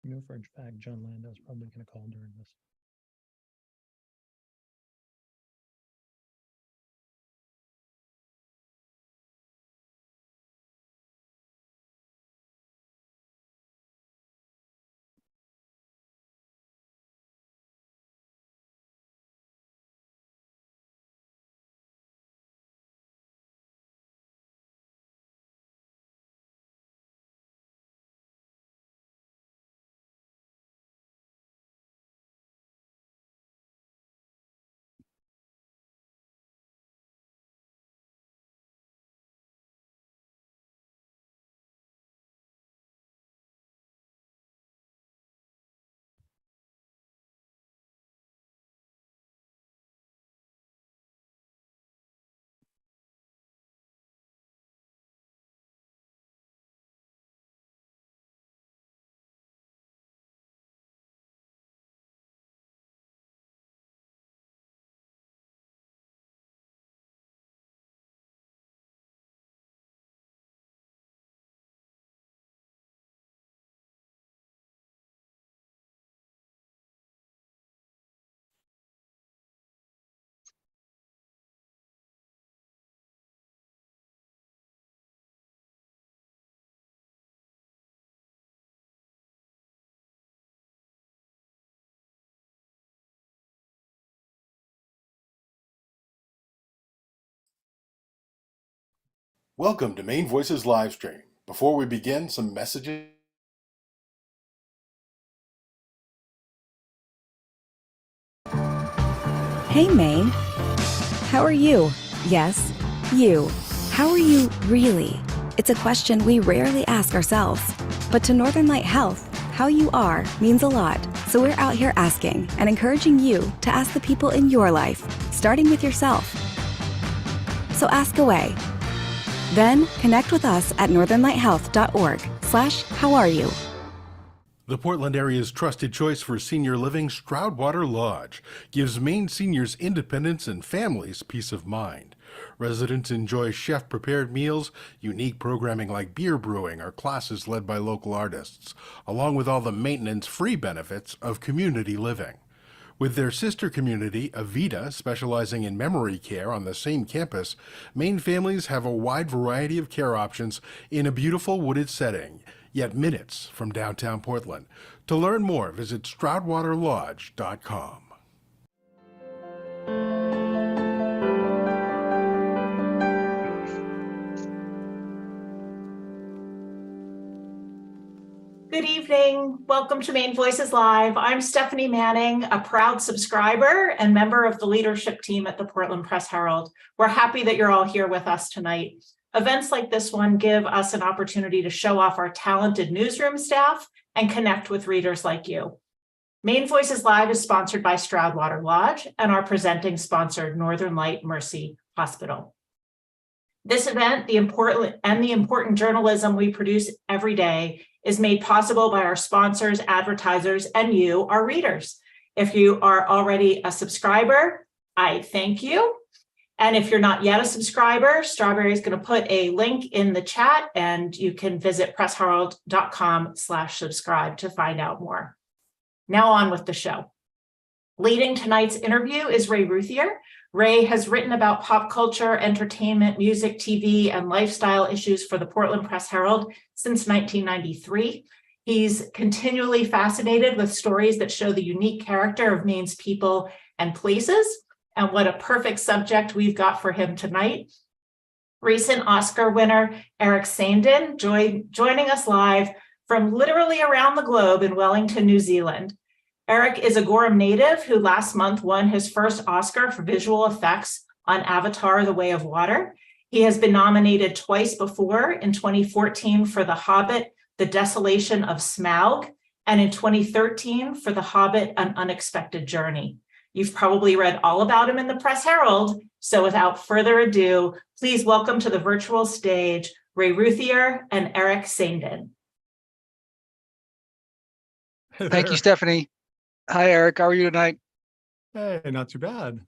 No, for a fact, John Landau's probably going to call during this. Welcome to Maine Voices live stream. Before we begin, some messages. Hey, Maine. How are you? Yes, you. How are you really? It's a question we rarely ask ourselves. But to Northern Light Health, how you are means a lot. So we're out here asking and encouraging you to ask the people in your life, starting with yourself. So ask away. Then connect with us at northernlighthealth.org/howareyou. The Portland area's trusted choice for senior living, Stroudwater Lodge, gives Maine seniors independence and families peace of mind. Residents enjoy chef-prepared meals, unique programming like beer brewing or classes led by local artists, along with all the maintenance-free benefits of community living. With their sister community, Avita, specializing in memory care on the same campus, Maine families have a wide variety of care options in a beautiful wooded setting, yet minutes from downtown Portland. To learn more, visit StroudwaterLodge.com. Good evening. Welcome to Maine Voices Live. I'm Stephanie Manning, a proud subscriber and member of the leadership team at the Portland Press Herald. We're happy that you're all here with us tonight. Events like this one give us an opportunity to show off our talented newsroom staff and connect with readers like you. Maine Voices Live is sponsored by Stroudwater Lodge and our presenting sponsor, Northern Light Mercy Hospital. This event, the important journalism we produce every day, is made possible by our sponsors, advertisers, and you, our readers. If you are already a subscriber, I thank you. And if you're not yet a subscriber, Strawberry is going to put a link in the chat and you can visit pressherald.com/subscribe to find out more. Now on with the show. Leading tonight's interview is Ray Routhier. Ray has written about pop culture, entertainment, music, TV, and lifestyle issues for the Portland Press Herald since 1993. He's continually fascinated with stories that show the unique character of Maine's people and places. And what a perfect subject we've got for him tonight. Recent Oscar winner Eric Saindon joining us live from literally around the globe in Wellington, New Zealand. Eric is a Gorham native who last month won his first Oscar for visual effects on Avatar: The Way of Water. He has been nominated twice before, in 2014 for The Hobbit: The Desolation of Smaug, and in 2013 for The Hobbit: An Unexpected Journey. You've probably read all about him in the Press Herald, so without further ado, please welcome to the virtual stage Ray Routhier and Eric Saindon. Hey, thank you, Stephanie. Hi, Eric. How are you tonight? Hey, not too bad.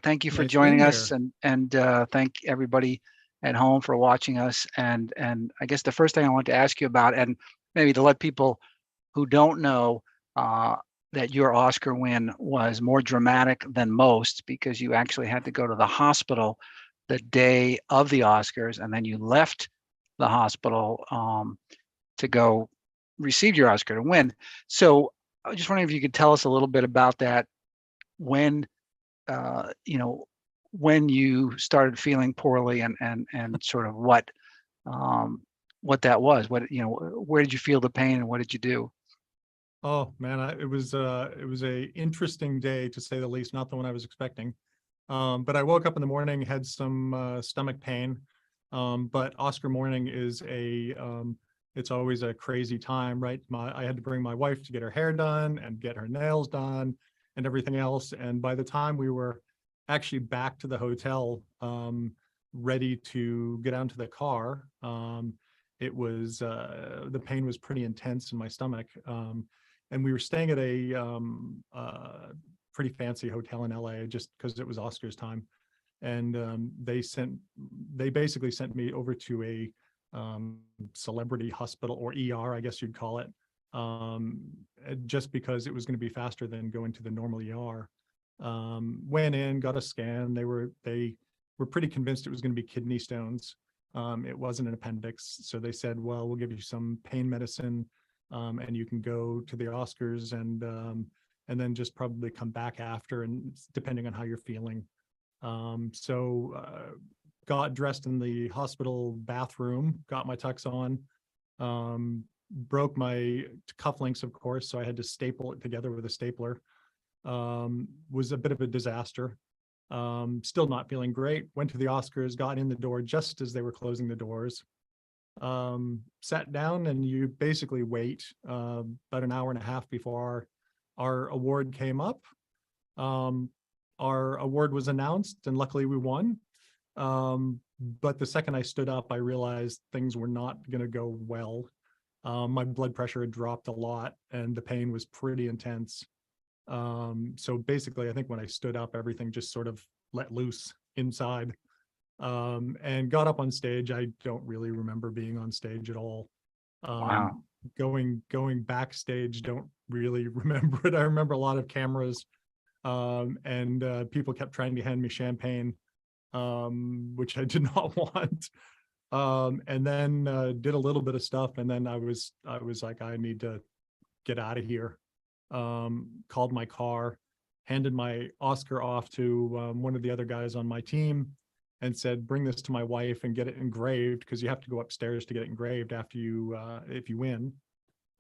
Thank you for Nice joining being us, here. and thank everybody at home for watching us. And I guess the first thing I want to ask you about, and maybe to let people who don't know, that your Oscar win was more dramatic than most, because you actually had to go to the hospital the day of the Oscars, and then you left the hospital to go receive your Oscar to win. So I was just wondering if you could tell us a little bit about that, when when you started feeling poorly, and sort of what that was, where did you feel the pain and what did you do? Oh man, it was a interesting day, to say the least. Not the one I was expecting. But I woke up in the morning, had some stomach pain. But Oscar morning is it's always a crazy time, right? I had to bring my wife to get her hair done and get her nails done and everything else. And by the time we were actually back to the hotel, ready to get onto the car, it was the pain was pretty intense in my stomach. And we were staying at a pretty fancy hotel in LA, just because it was Oscars time. And they basically sent me over to a celebrity hospital, or ER, I guess you'd call it, just because it was going to be faster than going to the normal ER. Went in, got a scan. They were pretty convinced it was going to be kidney stones. It wasn't an appendix. So they said, well, we'll give you some pain medicine, and you can go to the Oscars, and then just probably come back after, and depending on how you're feeling. Got dressed in the hospital bathroom, got my tux on, broke my cufflinks, of course, so I had to staple it together with a stapler. Was a bit of a disaster. Still not feeling great. Went to the Oscars, got in the door just as they were closing the doors. Sat down, and you basically wait about an hour and a half before our award came up. Our award was announced, and luckily we won. But the second I stood up, I realized things were not going to go well. My blood pressure had dropped a lot, and the pain was pretty intense. So basically, I think when I stood up, everything just sort of let loose inside. And got up on stage. I don't really remember being on stage at all. Wow. Going backstage, don't really remember it. I remember a lot of cameras, and people kept trying to hand me champagne, which I did not want. And then did a little bit of stuff, and then I was like, I need to get out of here. Called my car, handed my Oscar off to one of the other guys on my team, and said, bring this to my wife and get it engraved, because you have to go upstairs to get it engraved after you if you win.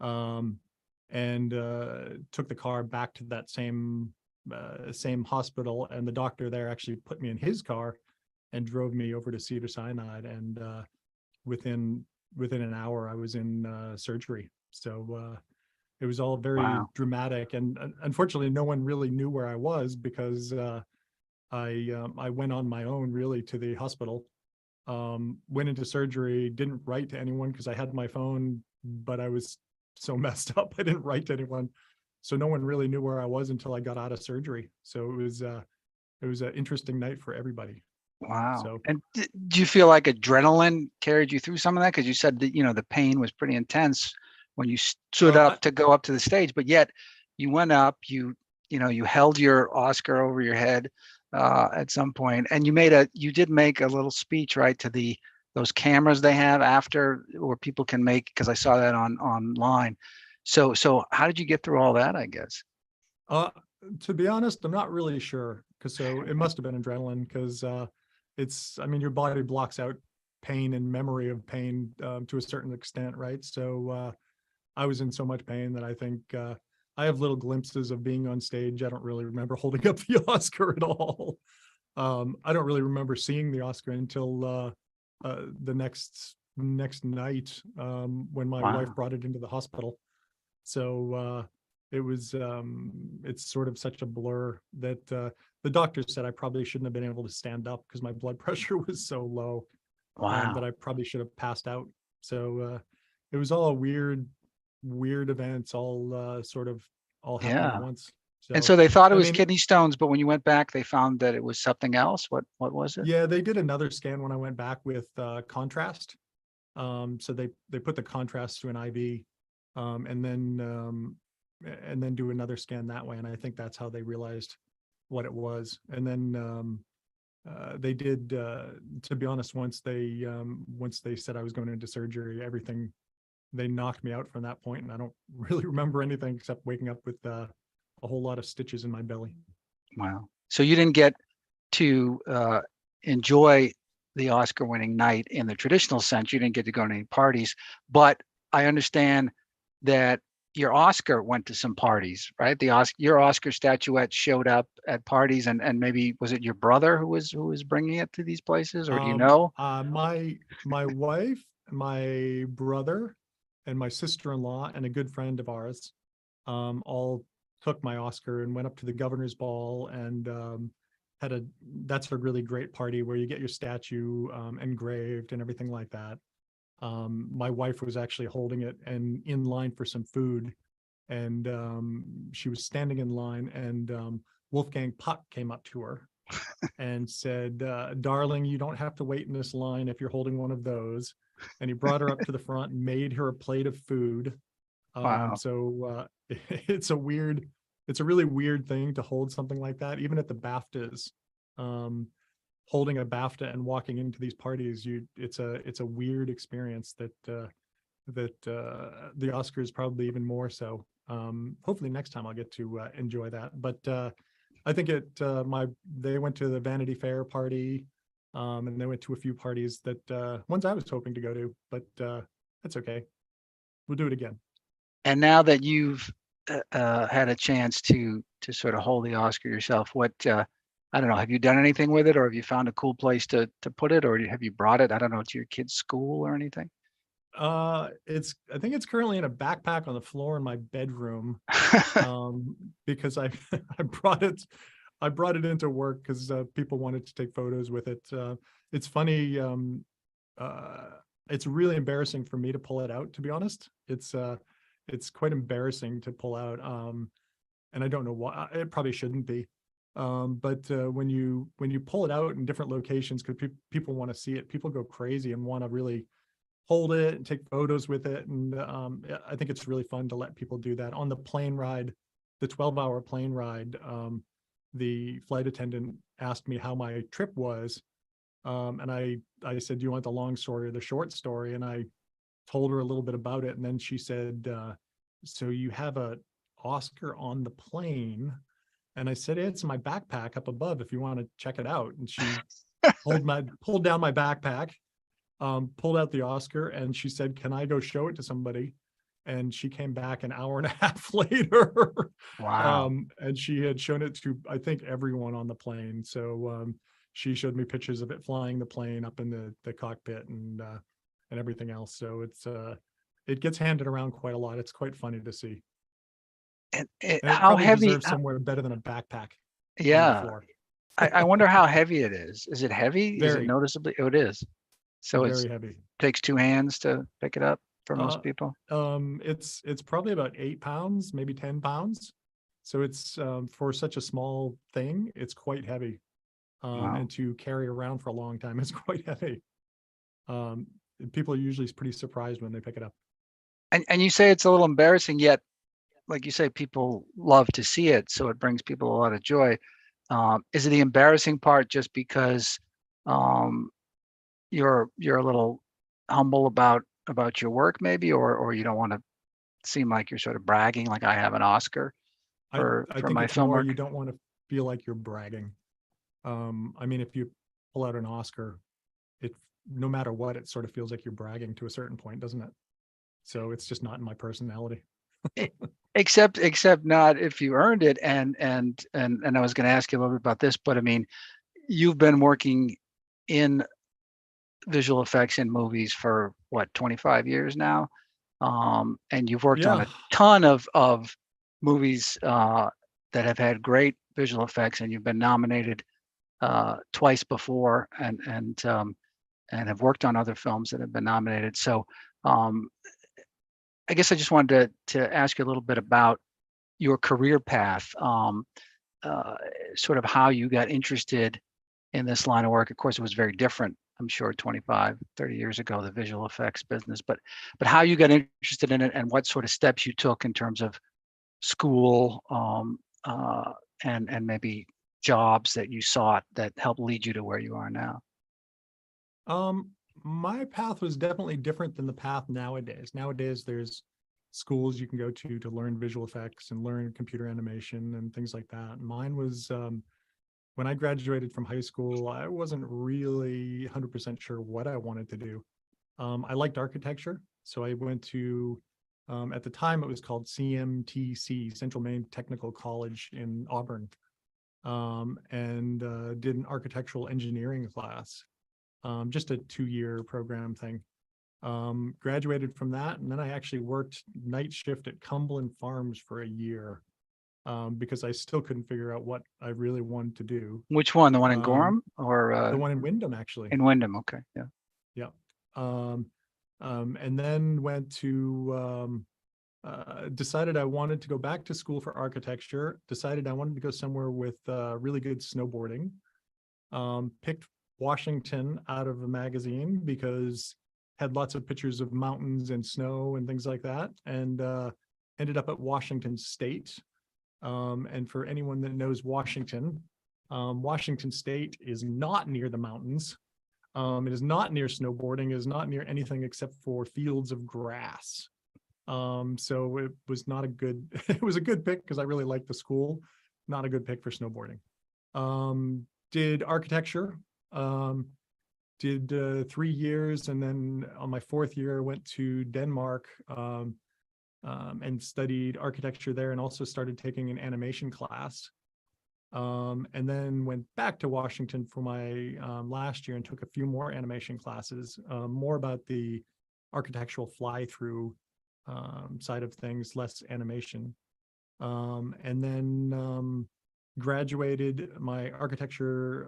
And took the car back to that same hospital, and the doctor there actually put me in his car and drove me over to Cedars-Sinai, and within an hour I was in surgery. So it was all very dramatic, and unfortunately no one really knew where I was, because I went on my own really to the hospital, went into surgery, didn't write to anyone because I had my phone, but I was so messed up I didn't write to anyone. So no one really knew where I was until I got out of surgery. So it was an interesting night for everybody. Wow. So, and do you feel like adrenaline carried you through some of that? Because you said that, the pain was pretty intense when you stood up to go up to the stage, but yet you went up, you held your Oscar over your head at some point, and you did make a little speech, right, to those cameras they have after, where people can make, because I saw that online. So how did you get through all that, I guess? To be honest, I'm not really sure, because it must have been adrenaline, because I mean, your body blocks out pain and memory of pain to a certain extent, right? So I was in so much pain that I think I have little glimpses of being on stage. I don't really remember holding up the Oscar at all. I don't really remember seeing the Oscar until the next night when my wife brought it into the hospital. So it was it's sort of such a blur that the doctor said I probably shouldn't have been able to stand up because my blood pressure was so low that I probably should have passed out. So it was all weird events, all sort of all happening at once. And so they thought it was kidney stones, but when you went back, they found that it was something else. What was it? Yeah, they did another scan when I went back with contrast. So they put the contrast to an IV, and then do another scan that way. And I think that's how they realized what it was. And then they did, to be honest, once they said I was going into surgery, everything, they knocked me out from that point, and I don't really remember anything except waking up with a whole lot of stitches in my belly. Wow. So you didn't get to enjoy the Oscar-winning night in the traditional sense. You didn't get to go to any parties, but I understand that your Oscar went to some parties, right? Your Oscar statuette showed up at parties, and maybe was it your brother who was bringing it to these places, or do you know? My wife, my brother, and my sister-in-law, and a good friend of ours, all took my Oscar and went up to the governor's ball and that's a really great party where you get your statue engraved and everything like that. My wife was actually holding it and in line for some food, and she was standing in line, and Wolfgang Puck came up to her and said, darling, you don't have to wait in this line if you're holding one of those. And he brought her up to the front and made her a plate of food. Wow. So it's a really weird thing to hold something like that. Even at the BAFTAs, holding a BAFTA and walking into these parties, it's a weird experience that the Oscars probably even more so. Hopefully next time I'll get to enjoy that. But I think they went to the Vanity Fair party, and they went to a few parties that ones I was hoping to go to, but that's okay. We'll do it again. And now that you've had a chance to sort of hold the Oscar yourself, what I don't know, have you done anything with it, or have you found a cool place to put it, or have you brought it, I don't know, to your kid's school or anything? I think it's currently in a backpack on the floor in my bedroom, because I brought it into work because people wanted to take photos with it. It's funny. It's really embarrassing for me to pull it out, to be honest. It's quite embarrassing to pull out, and I don't know why. It probably shouldn't be, but when you pull it out in different locations, because people want to see it, people go crazy and want to really hold it and take photos with it. And I think it's really fun to let people do that. On the plane ride, the 12-hour plane ride, the flight attendant asked me how my trip was, and I said, do you want the long story or the short story? And I told her a little bit about it, and then she said, so you have a Oscar on the plane? And I said, it's in my backpack up above if you want to check it out. And she pulled down my backpack, pulled out the Oscar, and she said, can I go show it to somebody? And she came back an hour and a half later. Wow. And she had shown it to, I think, everyone on the plane. So she showed me pictures of it flying the plane up in the cockpit and everything else. So it gets handed around quite a lot. It's quite funny to see. And And it how probably heavy? deserves somewhere better than a backpack on the Yeah. floor. I wonder how heavy it is. Is it heavy? Is it Very. noticeably? Oh, it is. So Very heavy. Takes two hands to pick it up for most people. It's probably about 8 pounds, maybe 10 pounds. So it's for such a small thing, it's quite heavy. Wow. And to carry around for a long time is quite heavy. People are usually pretty surprised when they pick it up. And you say it's a little embarrassing, yet, like you say, people love to see it, so it brings people a lot of joy. Is it the embarrassing part just because you're a little humble about your work, maybe, or you don't want to seem like you're sort of bragging, like I have an Oscar for I think my it's film more work? you don't want to feel like you're bragging. I mean, if you pull out an Oscar, it, no matter what, it sort of feels like you're bragging to a certain point, doesn't it? So it's just not in my personality. Except not if you earned it. And I was going to ask you a little bit about this, but I mean, you've been working in visual effects in movies for what, 25 years now, and you've worked on a ton of movies that have had great visual effects, and you've been nominated twice before, and have worked on other films that have been nominated. So I guess I just wanted to ask you a little bit about your career path, sort of how you got interested in this line of work. Of course, it was very different, I'm sure, 25, 30 years ago, the visual effects business, but how you got interested in it and what sort of steps you took in terms of school, and maybe jobs that you sought that helped lead you to where you are now. My path was definitely different than the path nowadays. Nowadays, there's schools you can go to learn visual effects and learn computer animation and things like that. Mine was, when I graduated from high school, I wasn't really 100% sure what I wanted to do. I liked architecture, so I went to, at the time it was called CMTC, Central Maine Technical College in Auburn, and did an architectural engineering class. Just a 2-year program thing. Graduated from that, and then I actually worked night shift at Cumberland Farms for a year, because I still couldn't figure out what I really wanted to do. Which one? The one in Gorham or the one in Windham, actually. in Windham? Okay, yeah. Yeah. And then went to decided I wanted to go back to school for architecture. Decided I wanted to go somewhere with really good snowboarding. Picked Washington out of a magazine because had lots of pictures of mountains and snow and things like that, and ended up at Washington State. And for anyone that knows Washington, Washington State is not near the mountains. It is not near snowboarding. It is not near anything except for fields of grass. So it was not a good, it was a good pick because I really liked the school. Not a good pick for snowboarding. Did architecture. Did 3 years, and then on my 4th year went to Denmark and studied architecture there, and also started taking an animation class. And then went back to Washington for my last year and took a few more animation classes, more about the architectural fly-through side of things, less animation. And then graduated my architecture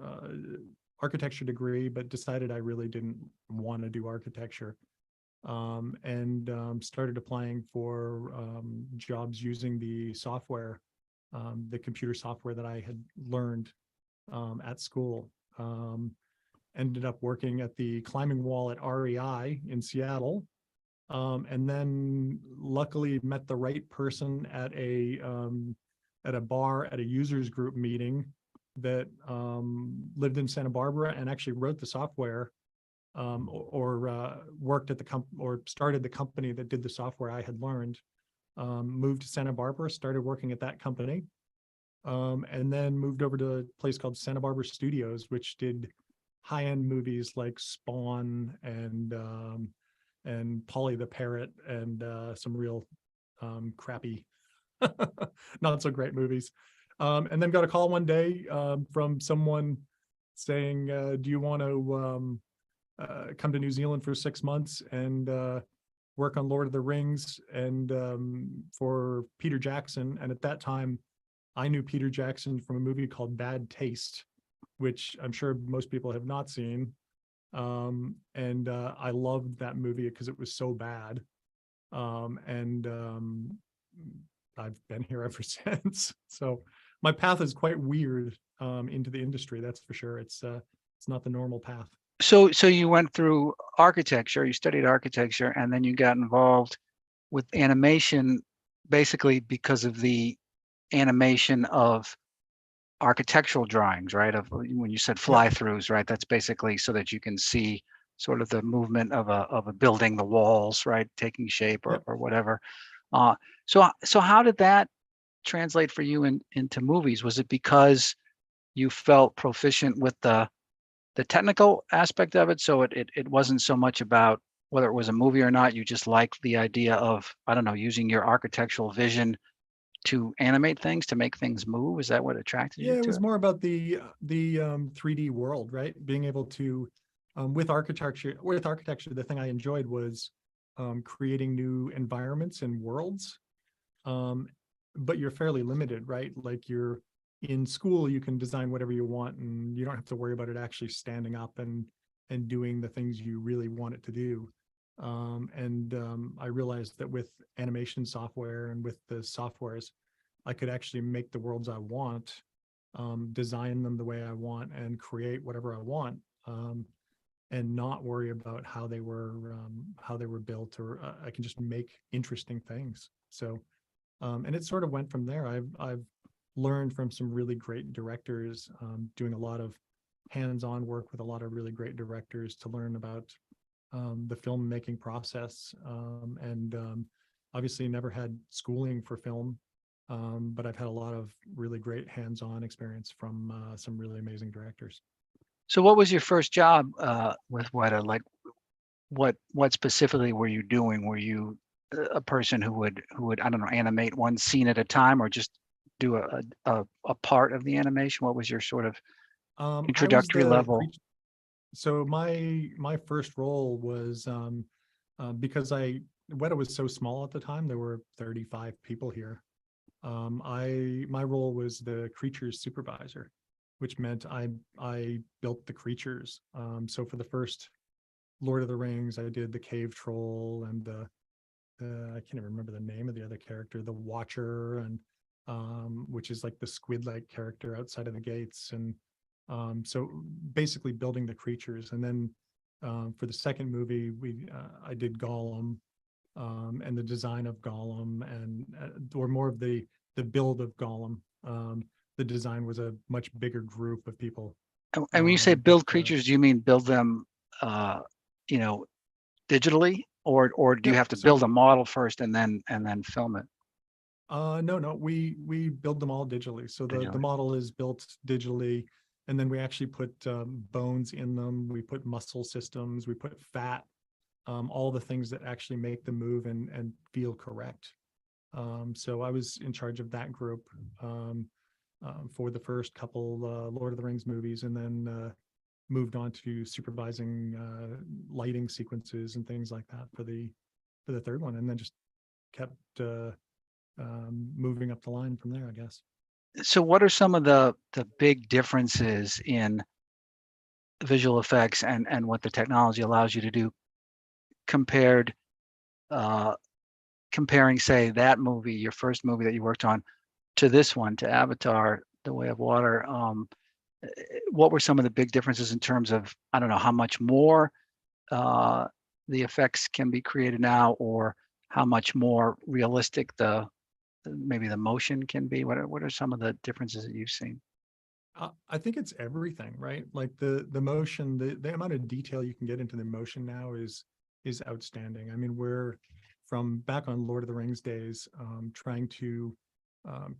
degree, but decided I really didn't want to do architecture, and started applying for jobs using the software, the computer software that I had learned at school. Ended up working at the climbing wall at REI in Seattle, and then luckily met the right person at a bar at a users group meeting that lived in Santa Barbara and actually wrote the software, or worked at the or started the company that did the software I had learned. Moved to Santa Barbara, started working at that company, and then moved over to a place called Santa Barbara Studios, which did high-end movies like Spawn and Polly the Parrot and some real crappy, not so great movies. And then got a call one day from someone saying, do you want to come to New Zealand for 6 months and work on Lord of the Rings and for Peter Jackson? And at that time, I knew Peter Jackson from a movie called Bad Taste, which I'm sure most people have not seen. And I loved that movie because it was so bad. And I've been here ever since. So my path is quite weird into the industry, that's for sure. It's not the normal path. So you went through architecture, you studied architecture, and then you got involved with animation basically because of the animation of architectural drawings, right? Of when you said fly-throughs, right? That's basically so that you can see sort of the movement of a building, the walls, right, taking shape or whatever. So how did that translate for you into movies? Was it because you felt proficient with the the technical aspect of it. So it wasn't so much about whether it was a movie or not. You just liked the idea of, I don't know, using your architectural vision to animate things, to make things move. Is that what attracted Yeah, you it to was it? more about the 3D world, right? Being able to with architecture, the thing I enjoyed was creating new environments and worlds. But you're fairly limited, right? Like you're in school, you can design whatever you want, and you don't have to worry about it actually standing up and doing the things you really want it to do. I realized that with animation software and with the softwares, I could actually make the worlds I want, design them the way I want, and create whatever I want, and not worry about how they were built, or I can just make interesting things. So, and it sort of went from there. I've learned from some really great directors, doing a lot of hands-on work with a lot of really great directors to learn about the filmmaking process, and obviously never had schooling for film, but I've had a lot of really great hands-on experience from some really amazing directors. So what was your first job with Weta? Like what specifically were you doing? Were you a person who would I don't know, animate one scene at a time, or just do a part of the animation? What was your sort of I was introductory the level? So my first role was because Weta was so small at the time. There were 35 people here. My role was the creatures supervisor, which meant I built the creatures. So for the first Lord of the Rings, I did the cave troll and I can't even remember the name of the other character, the Watcher, and which is like the squid-like character outside of the gates. And so basically building the creatures. And then for the second movie, I did Gollum, and the design of Gollum, and or more of the build of Gollum. The design was a much bigger group of people. And when you say build creatures, do you mean build them, you know, digitally, or do you Yep. have to So build a model first and then film it? no, we build them all digitally. So the Digitally. model is built digitally, and then we actually put bones in them. We put muscle systems. We put fat. All the things that actually make them move and feel correct. So I was in charge of that group for the first couple Lord of the Rings movies, and then moved on to supervising lighting sequences and things like that for the third one, and then just kept moving up the line from there, I guess. So what are some of the big differences in visual effects and what the technology allows you to do compared comparing, say, that movie, your first movie that you worked on, to this one, to Avatar, The Way of Water? What were some of the big differences in terms of, I don't know, how much more the effects can be created now, or how much more realistic maybe the motion can be? What are some of the differences that you've seen? I think it's everything, right? Like the motion, the amount of detail you can get into the motion now is outstanding. I mean, we're from back on Lord of the Rings days, trying to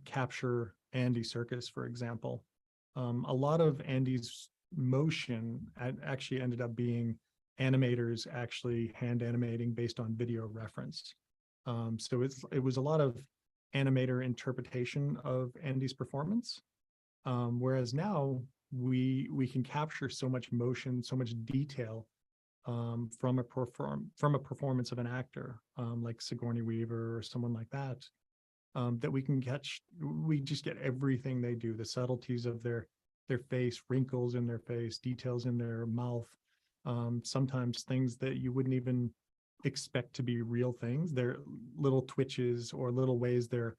capture Andy Serkis, for example. A lot of Andy's motion actually ended up being animators actually hand animating based on video reference. So it was a lot of animator interpretation of Andy's performance. Whereas now we can capture so much motion, so much detail from a performance of an actor, like Sigourney Weaver or someone like that, that we just get everything they do, the subtleties of their face, wrinkles in their face, details in their mouth, sometimes things that you wouldn't even expect to be real things. They're little twitches or little ways their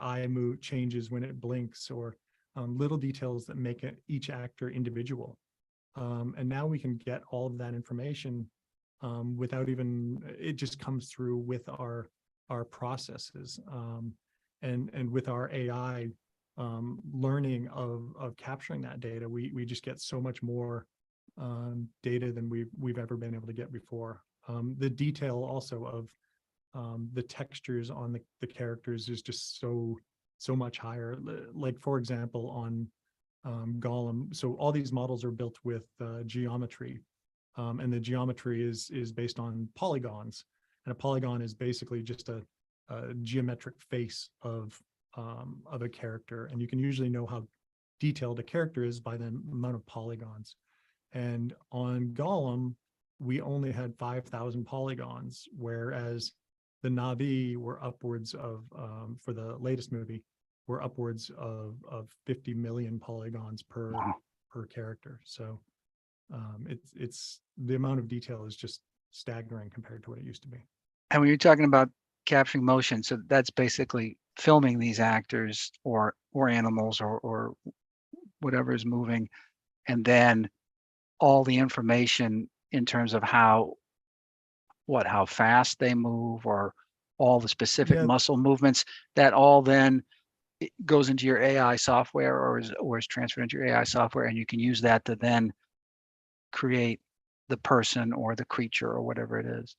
eye move changes when it blinks, or little details that make each actor individual. And now we can get all of that information without even, it just comes through with our processes, and with our AI learning of capturing that data. We just get so much more data than we've ever been able to get before. The detail also of the textures on the characters is just so much higher. Like, for example, on Gollum. So all these models are built with geometry, and the geometry is based on polygons. And a polygon is basically just a geometric face of a character, and you can usually know how detailed a character is by the amount of polygons. And on Gollum, we only had 5,000 polygons, whereas the Na'vi were upwards of, for the latest movie, were upwards of 50 million polygons per character. So it's the amount of detail is just staggering compared to what it used to be. And when you're talking about capturing motion, so that's basically filming these actors or animals or whatever is moving, and then all the information in terms of how fast they move, or all the specific muscle movements, that all then it goes into your AI software, or is transferred into your AI software, and you can use that to then create the person or the creature or whatever it is.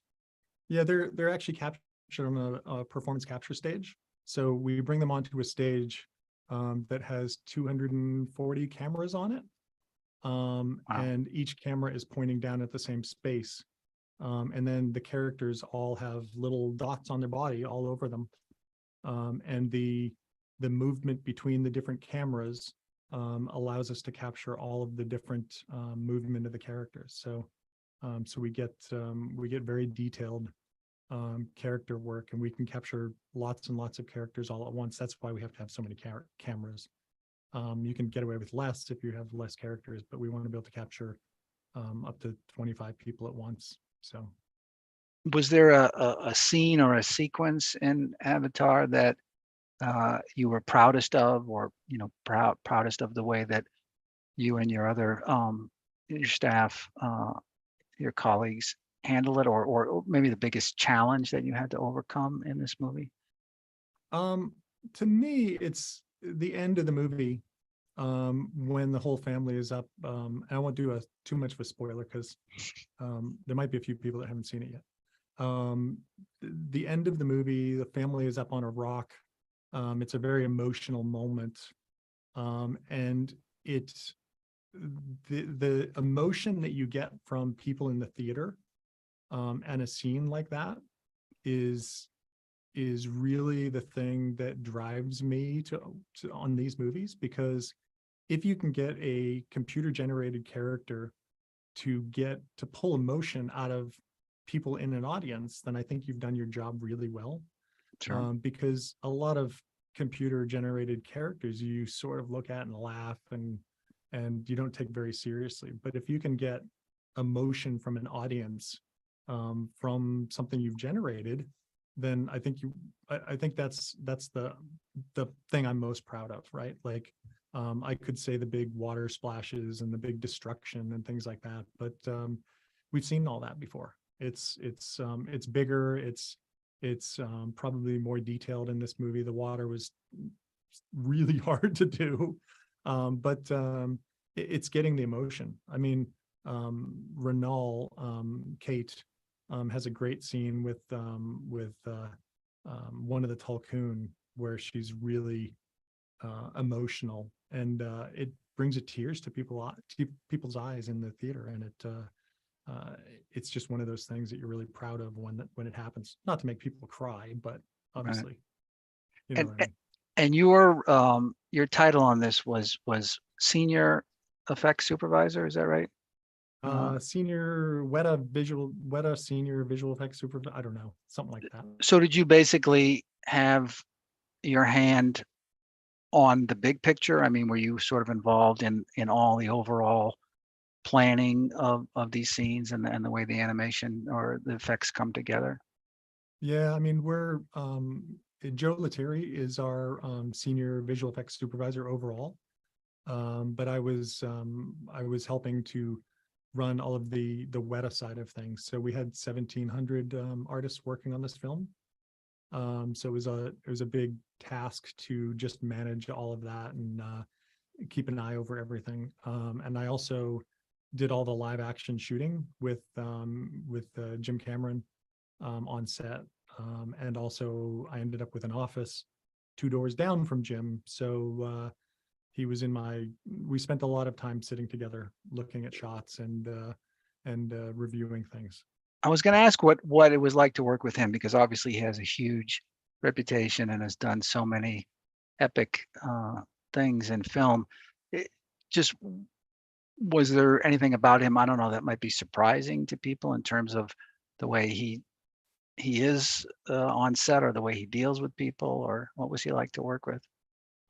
Yeah, they're actually captured on a performance capture stage. So we bring them onto a stage that has 240 cameras on it. Wow. And each camera is pointing down at the same space. And then the characters all have little dots on their body all over them. And the movement between the different cameras allows us to capture all of the different movement of the characters. So we get very detailed character work, and we can capture lots and lots of characters all at once. That's why we have to have so many cameras. You can get away with less if you have less characters, but we want to be able to capture up to 25 people at once. So, was there a scene or a sequence in Avatar that you were proudest of, or proudest of the way that you and your other your staff, your colleagues handle it, or maybe the biggest challenge that you had to overcome in this movie? To me, it's the end of the movie, when the whole family is up. I won't do too much of a spoiler, because there might be a few people that haven't seen it yet. The end of the movie, the family is up on a rock. It's a very emotional moment, and it's the emotion that you get from people in the theater, and a scene like that is really the thing that drives me to on these movies. Because if you can get a computer generated character to pull emotion out of people in an audience, then I think you've done your job really well. Sure. Because a lot of computer generated characters you sort of look at and laugh and you don't take very seriously. But if you can get emotion from an audience, from something you've generated, then I think that's the thing I'm most proud of, right? Like, I could say the big water splashes and the big destruction and things like that, but we've seen all that before. It's bigger. It's probably more detailed in this movie. The water was really hard to do, but it's getting the emotion. I mean, Renal, Kate, has a great scene with one of the Tulkun, where she's really emotional, and it brings a tears to people's eyes in the theater, and it's just one of those things that you're really proud of when it happens. Not to make people cry, but obviously, you know what I mean. And your title on this was senior effects supervisor, is that right? Senior senior visual effects supervisor. I don't know, something like that. So did you basically have your hand on the big picture? I mean, were you sort of involved in all the overall planning of these scenes and the way the animation or the effects come together? Yeah, I mean, we're Joe Lettieri is our senior visual effects supervisor overall, but I was helping to run all of the Weta side of things. So we had 1,700 artists working on this film. So it was a big task to just manage all of that and keep an eye over everything. And I also did all the live action shooting with Jim Cameron on set. And also I ended up with an office 2 doors down from Jim. So he was we spent a lot of time sitting together, looking at shots and reviewing things. I was going to ask what it was like to work with him, because obviously he has a huge reputation and has done so many epic things in film. Just was there anything about him, I don't know, that might be surprising to people in terms of the way he is on set, or the way he deals with people, or what was he like to work with?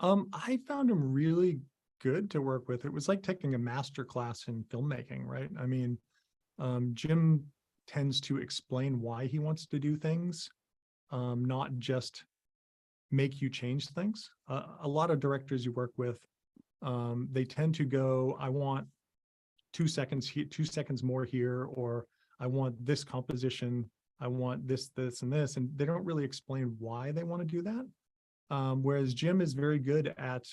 I found him really good to work with. It was like taking a master class in filmmaking, right? I mean, Jim tends to explain why he wants to do things, not just make you change things. A lot of directors you work with, they tend to go, I want 2 seconds here, 2 seconds more here, or I want this composition, I want this, and this, and they don't really explain why they want to do that. Whereas Jim is very good at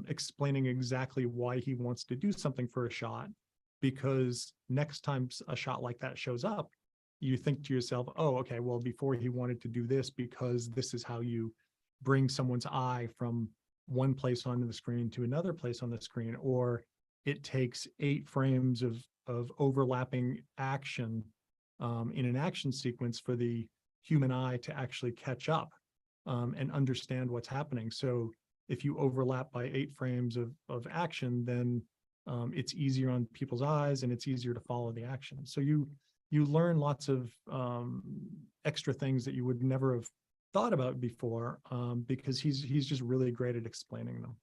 explaining exactly why he wants to do something for a shot, because next time a shot like that shows up, you think to yourself, oh, okay, well, before he wanted to do this because this is how you bring someone's eye from one place on the screen to another place on the screen, or it takes 8 frames of overlapping action in an action sequence for the human eye to actually catch up and understand what's happening. So if you overlap by 8 frames of action, then it's easier on people's eyes and it's easier to follow the action. So you learn lots of extra things that you would never have thought about before, because he's just really great at explaining them.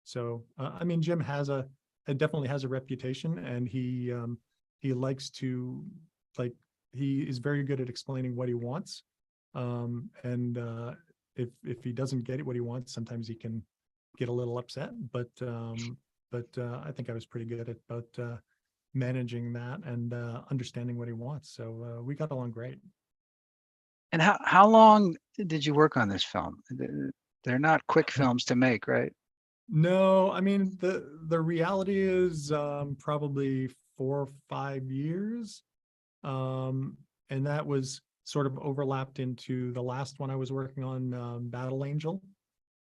So I mean, Jim definitely has a reputation, and he likes to, like, he is very good at explaining what he wants. And if he doesn't get what he wants, sometimes he can get a little upset, but I think I was pretty good at about managing that and understanding what he wants. So we got along great. And how long did you work on this film? They're not quick films to make, right? No, I mean, the reality is probably 4 or 5 years. And that was sort of overlapped into the last one I was working on, Battle Angel.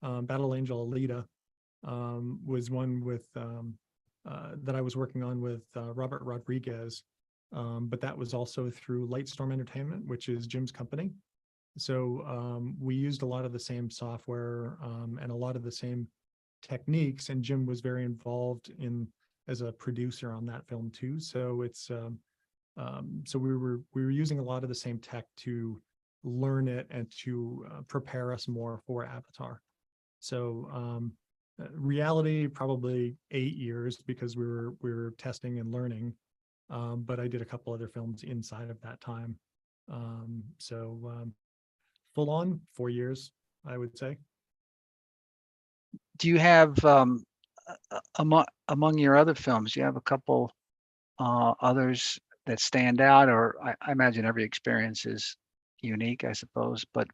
Battle Angel Alita was one with that I was working on with Robert Rodriguez. But that was also through Lightstorm Entertainment, which is Jim's company. So we used a lot of the same software and a lot of the same techniques, and Jim was very involved as a producer on that film too. So it's so we were using a lot of the same tech to learn it and to prepare us more for Avatar. So reality, probably 8 years, because we were testing and learning. But I did a couple other films inside of that time. So full on 4 years, I would say. Do you have among your other films, do you have a couple others that stand out? Or I imagine every experience is unique, I suppose, but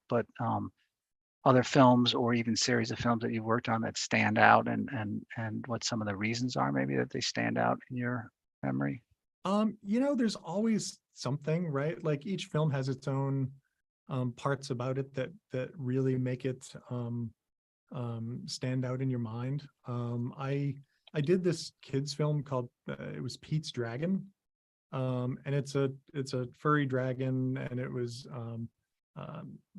other films or even series of films that you've worked on that stand out, and what some of the reasons are maybe that they stand out in your memory? There's always something, right? Like each film has its own parts about it that really make it stand out in your mind. I did this kids film called it was Pete's Dragon, and it's a furry dragon, and it was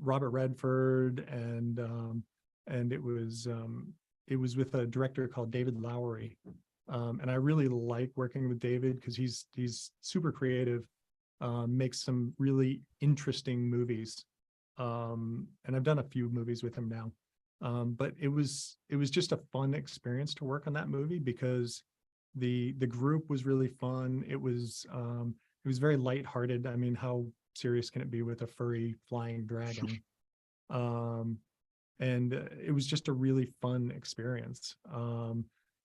Robert Redford, and it was with a director called David Lowery. And I really like working with David because he's super creative, makes some really interesting movies. And I've done a few movies with him now. But it was just a fun experience to work on that movie because the group was really fun. It was very lighthearted. I mean, how serious can it be with a furry flying dragon? And it was just a really fun experience.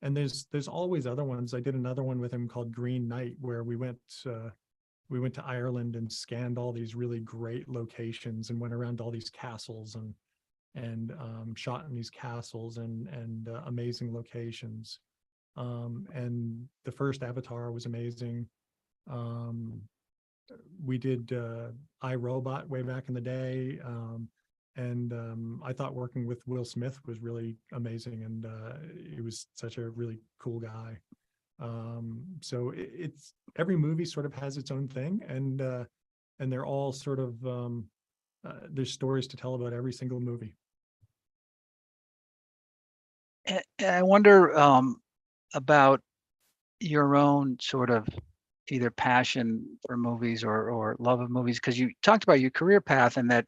And there's always other ones. I did another one with him called Green Knight, where we went to Ireland and scanned all these really great locations and went around all these castles and shot in these castles and amazing locations. And the first Avatar was amazing. We did iRobot way back in the day. And I thought working with Will Smith was really amazing, and he was such a really cool guy. So it's every movie sort of has its own thing, and they're all sort of there's stories to tell about every single movie. And I wonder about your own sort of either passion for movies or love of movies, because you talked about your career path and that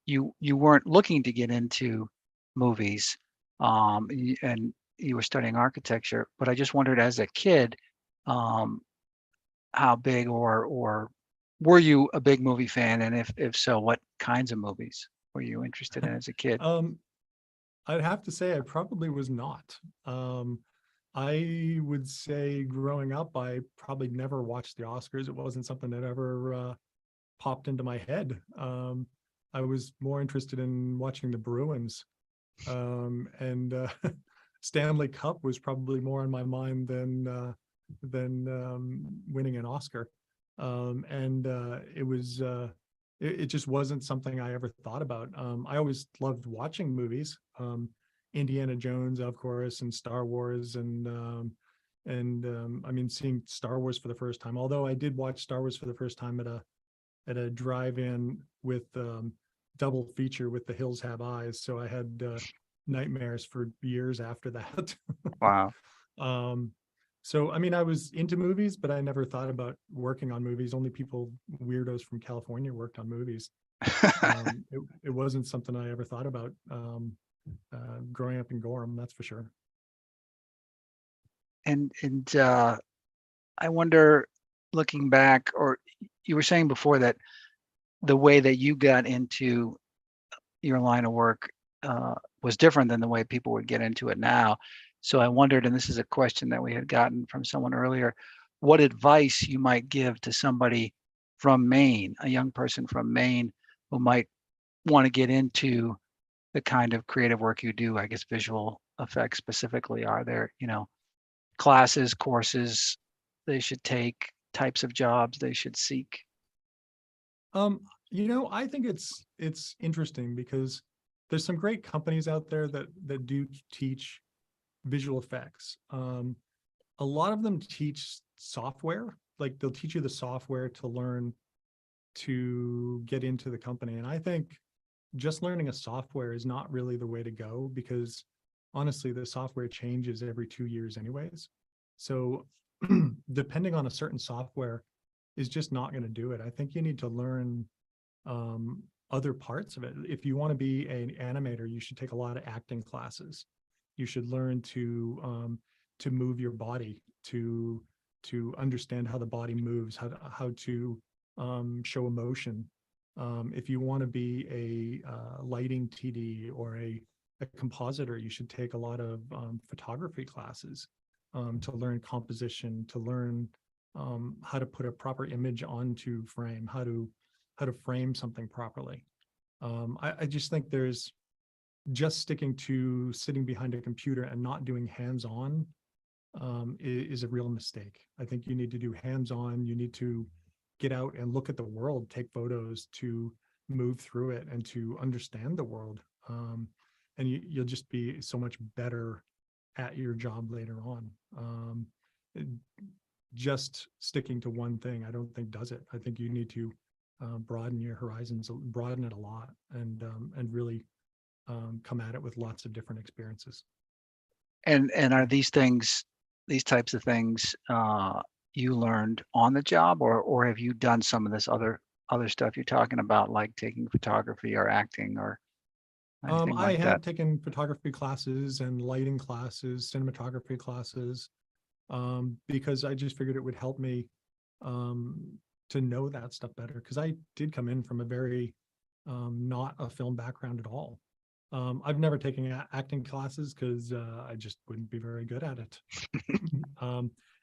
you weren't looking to get into movies, and you were studying architecture. But I just wondered, as a kid, how big or were you a big movie fan, and if so, what kinds of movies were you interested in as a kid? I'd have to say I probably was not. I would say growing up, I probably never watched the Oscars. It wasn't something that ever popped into my head. I was more interested in watching the Bruins, and Stanley Cup was probably more on my mind than winning an Oscar. It just wasn't something I ever thought about. I always loved watching movies, Indiana Jones, of course, and Star Wars, and I mean, seeing Star Wars for the first time. Although I did watch Star Wars for the first time at a drive-in with double feature with The Hills Have Eyes, so I had nightmares for years after that. Wow. So, I mean, I was into movies, but I never thought about working on movies. Only people, weirdos from California, worked on movies. It wasn't something I ever thought about growing up in Gorham, that's for sure. And I wonder, looking back, or you were saying before that the way that you got into your line of work was different than the way people would get into it now. So I wondered, and this is a question that we had gotten from someone earlier, what advice you might give to somebody from Maine, a young person from Maine who might want to get into the kind of creative work you do, I guess visual effects specifically. Are there, classes, courses they should take, types of jobs they should seek? I think it's interesting because there's some great companies out there that do teach visual effects. A lot of them teach software, like they'll teach you the software to learn to get into the company. And I think just learning a software is not really the way to go, because honestly, the software changes every 2 years anyways. So depending on a certain software is just not going to do it. I think you need to learn other parts of it. If you want to be an animator, you should take a lot of acting classes. You should learn to move your body, to understand how the body moves, how to show emotion. If you want to be a lighting TD or a compositor, you should take a lot of photography classes to learn composition, to learn how to put a proper image onto frame, how to frame something properly. I just think there's just sticking to sitting behind a computer and not doing hands-on is a real mistake. I think you need to do hands-on. You need to get out and look at the world, take photos, to move through it and to understand the world. And you'll just be so much better at your job later on. Just sticking to one thing, I don't think does it. I think you need to broaden your horizons, broaden it a lot, and really come at it with lots of different experiences. And are these types of things you learned on the job, or have you done some of this other stuff you're talking about, like taking photography or acting or anything like that? I have taken photography classes and lighting classes, cinematography classes, because I just figured it would help me to know that stuff better, because I did come in from a very not a film background at all. I've never taken acting classes because I just wouldn't be very good at it.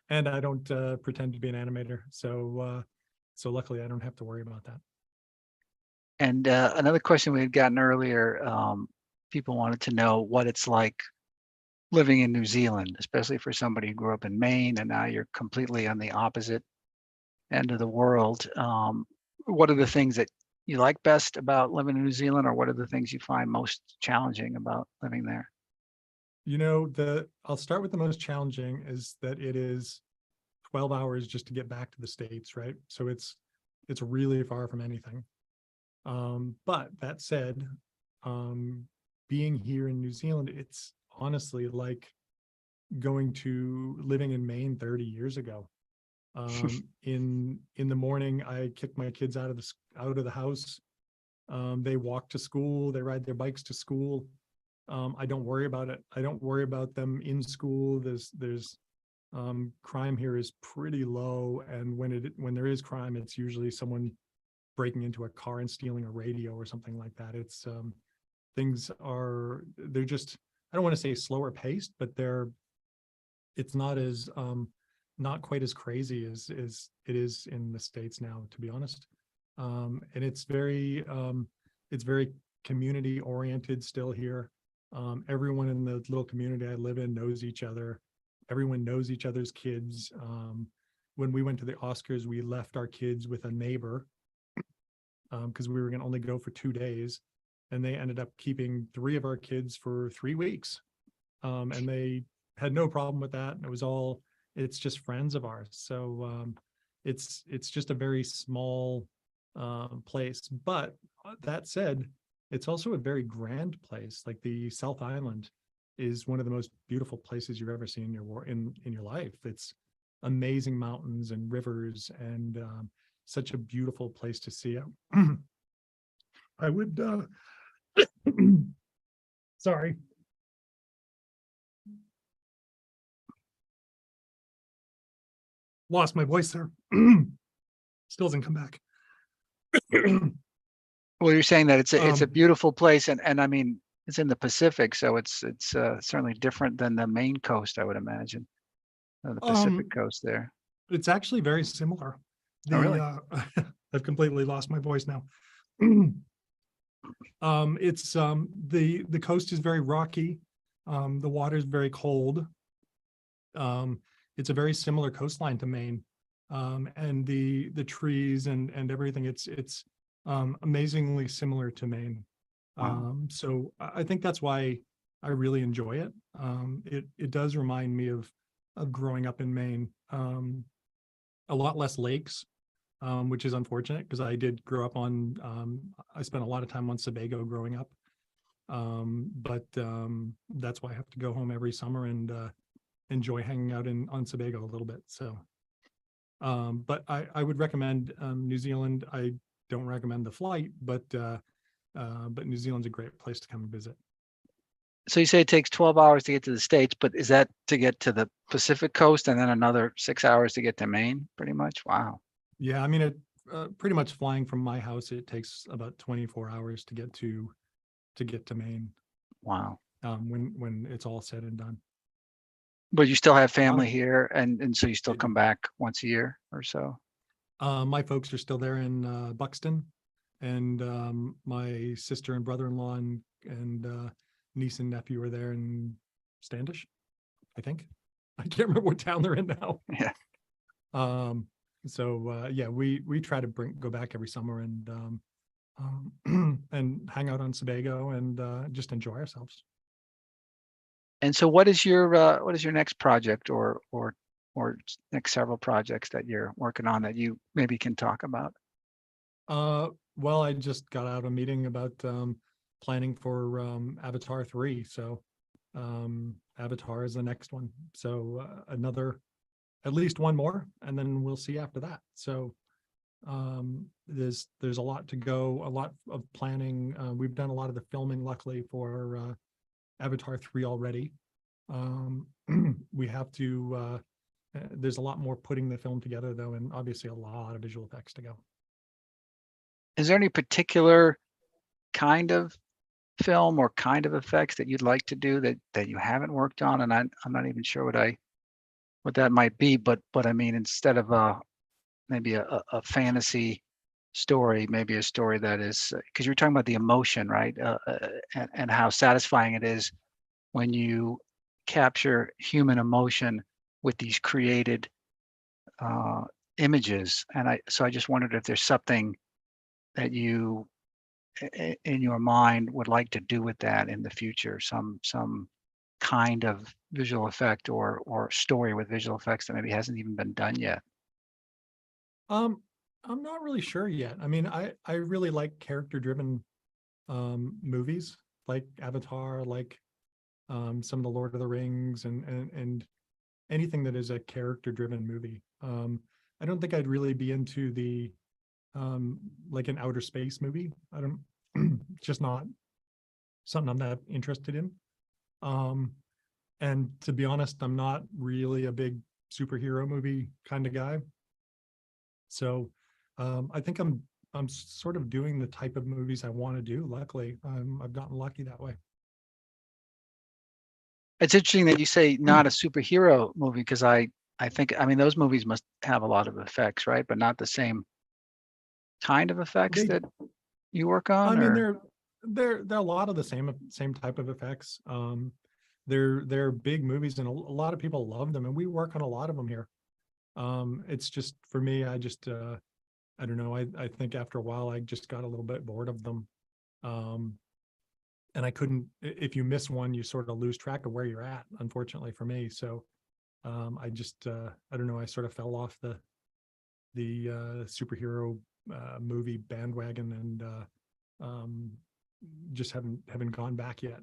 And I don't pretend to be an animator. So luckily I don't have to worry about that. And another question we had gotten earlier, people wanted to know what it's like living in New Zealand, especially for somebody who grew up in Maine and now you're completely on the opposite end of the world. What are the things that you like best about living in New Zealand, or what are the things you find most challenging about living there? You know, I'll start with the most challenging is that it is 12 hours just to get back to the States, right? So it's really far from anything. But that said, being here in New Zealand, it's honestly like living in Maine 30 years ago. In the morning, I kick my kids out of the house. They walk to school. They ride their bikes to school. I don't worry about it. I don't worry about them in school. There's crime here is pretty low, and when there is crime, it's usually someone breaking into a car and stealing a radio or something like that. It's they're just, I don't want to say slower paced, but it's not quite as crazy as it is in the States now, to be honest. And it's very community oriented still here. Everyone in the little community I live in knows each other. Everyone knows each other's kids. When we went to the Oscars, we left our kids with a neighbor because we were going to only go for 2 days, and they ended up keeping 3 of our kids for 3 weeks. And they had no problem with that. It's just friends of ours. So it's just a very small place. But that said, it's also a very grand place. Like the South Island is one of the most beautiful places you've ever seen in your life. It's amazing mountains and rivers, and such a beautiful place to see. I would sorry. Lost my voice there. Still doesn't come back. Well, you're saying that it's a beautiful place, and I mean, it's in the Pacific, so it's certainly different than the Maine coast, I would imagine, the Pacific coast there. It's actually very similar. Oh, really? I've completely lost my voice now. It's the coast is very rocky. The water is very cold. It's a very similar coastline to Maine, and the trees and everything. It's amazingly similar to Maine. Wow. So I think that's why I really enjoy it. It does remind me of growing up in Maine. A lot less lakes, which is unfortunate because I did grow up I spent a lot of time on Sebago growing up. But that's why I have to go home every summer and enjoy hanging out on Sebago a little bit. So, but I would recommend New Zealand. I don't recommend the flight, but New Zealand's a great place to come and visit. So you say it takes 12 hours to get to the States, but is that to get to the Pacific coast and then another 6 hours to get to Maine, pretty much? Wow. Yeah, I mean, pretty much flying from my house, it takes about 24 hours to get to Maine. Wow. When it's all said and done. But you still have family here, and so you still come back once a year or so? My folks are still there in Buxton, and my sister and brother-in-law and niece and nephew are there in Standish, I think. I can't remember what town they're in now. Yeah. So yeah, we try to go back every summer and and hang out on Sebago and just enjoy ourselves. And so what is your next project or next several projects that you're working on that you maybe can talk about? Well, I just got out of a meeting about planning for Avatar 3. So Avatar is the next one. So at least one more, and then we'll see after that. So there's a lot to go, a lot of planning. We've done a lot of the filming, luckily, for Avatar 3 already. We have to, there's a lot more putting the film together though, and obviously a lot of visual effects to go. Is there any particular kind of film or kind of effects that you'd like to do that you haven't worked on? And I'm not even sure what that might be, but I mean, instead of maybe a fantasy story, maybe a story that is, because you're talking about the emotion, right? And how satisfying it is when you capture human emotion with these created images. And so I just wondered if there's something that you in your mind would like to do with that in the future? Some kind of visual effect or story with visual effects that maybe hasn't even been done yet? Um, I'm not really sure yet. I mean, I really like character-driven movies, like Avatar, like some of the Lord of the Rings, and anything that is a character-driven movie. I don't think I'd really be into the like an outer space movie. I don't, just not something I'm that interested in. And to be honest, I'm not really a big superhero movie kind of guy. So I think I'm sort of doing the type of movies I want to do. Luckily, I've gotten lucky that way. It's interesting that you say not a superhero movie, because I think, I mean, those movies must have a lot of effects, right? But not the same kind of effects They, that you work I on, mean, or they're a lot of the same type of effects. They're big movies, and a lot of people love them, and we work on a lot of them here. It's just for me, I don't know. I think after a while, I just got a little bit bored of them. And I couldn't, if you miss one, you sort of lose track of where you're at, unfortunately for me. So I just, I don't know, I sort of fell off the superhero movie bandwagon, and just haven't gone back yet.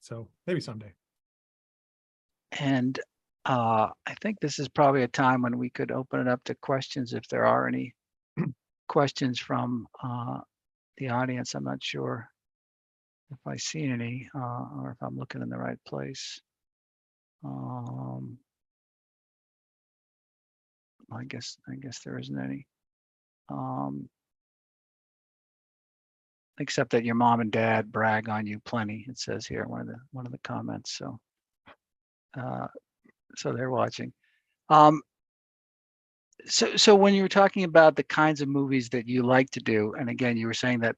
So maybe someday. and I think this is probably a time when we could open it up to questions if there are any questions from the audience. I'm not sure if I see any or if I'm looking in the right place. I guess there isn't any. Except that your mom and dad brag on you plenty. It says here in one of the comments. So so they're watching. So when you were talking about the kinds of movies that you like to do, and again, you were saying that,